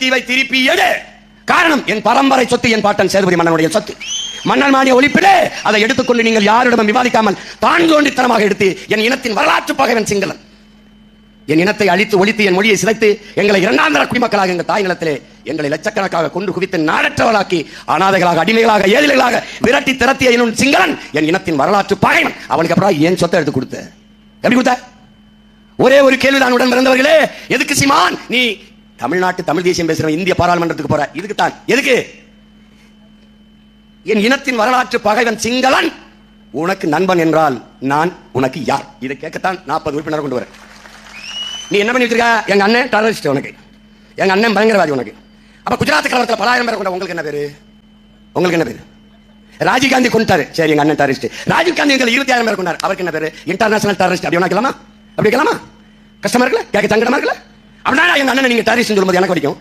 தீவை திருப்பி எடு. காரணம், என் பரம்பரை சொத்து, என் பாட்டன் சேதுபதி மன்னனுடைய சொத்து. மன்னன் மானிய ஒழிப்பிடு. அதை எடுத்துக்கொண்டு நீங்கள் யாரிடமும் விவாதிக்காமல் தான் தோண்டித்தனமாக எடுத்து என் இனத்தின் வரலாற்று பகைவன் சிங்களன். என் இனத்தை அழித்து ஒழித்து என் மொழியை சிதைத்து எங்களை இரண்டாம் தர குடிமக்களாக எங்கள் தாய் நிலத்திலே எங்களை லட்சக்கணக்காக கொண்டு குவித்து நாடற்றவளாக்கி அனாதைகளாக அடிமைகளாக ஏழைகளாக விரட்டி திரட்டிய என் சிங்களன் என் இனத்தின் வரலாற்று பகைவன். அவனுக்கு அப்புறம் ஏன் சொத்தை எடுத்து கொடுத்த? எப்படி கொடுத்த? ஒரே ஒரு கேள்விதான் உடன் பிறந்தவர்களே. எதுக்கு சீமான் நீ தமிழ்நாட்டு தமிழ் தேசியம் பேசுற இந்திய பாராளுமன்றத்துக்கு போற? இதுக்கு தான். எதுக்கு? என் இனத்தின் வரலாற்று பகைவன் சிங்களன் உனக்கு நண்பன் என்றால் நான் உனக்கு யார்? இதை கேட்கத்தான் 40 உறுப்பினர் கொண்டு வர. நீ என்ன பண்ணி வச்சிருக்க? எங்க அண்ணன் டெரரிஸ்ட், உனக்கு எங்க அண்ணன் பயங்கரவாதி. உனக்கு அப்ப குஜராத் கலவரத்தில் 10,000 பேர் கொண்ட உங்களுக்கு என்ன பேரு? உங்களுக்கு என்ன பேரு? ராஜீவ் காந்தி கொண்டாரு, சரி எங்க அண்ணன் டெரரிஸ்ட். ராஜீவ் காந்தி 20,000 பேர் கொண்டாரு, அவருக்கு என்ன பேரு? International terrorist. அப்படி கேட்கலாமா? அப்படி கேட்கலாமா? கஷ்டமா இருக்குல்ல? கேட்க சங்கடமா இருக்குல்ல? அப்படின்னா எங்க அண்ணன் நீங்க டெரரிஸ்ட் சொல்லும்போது எனக்கு வரைக்கும்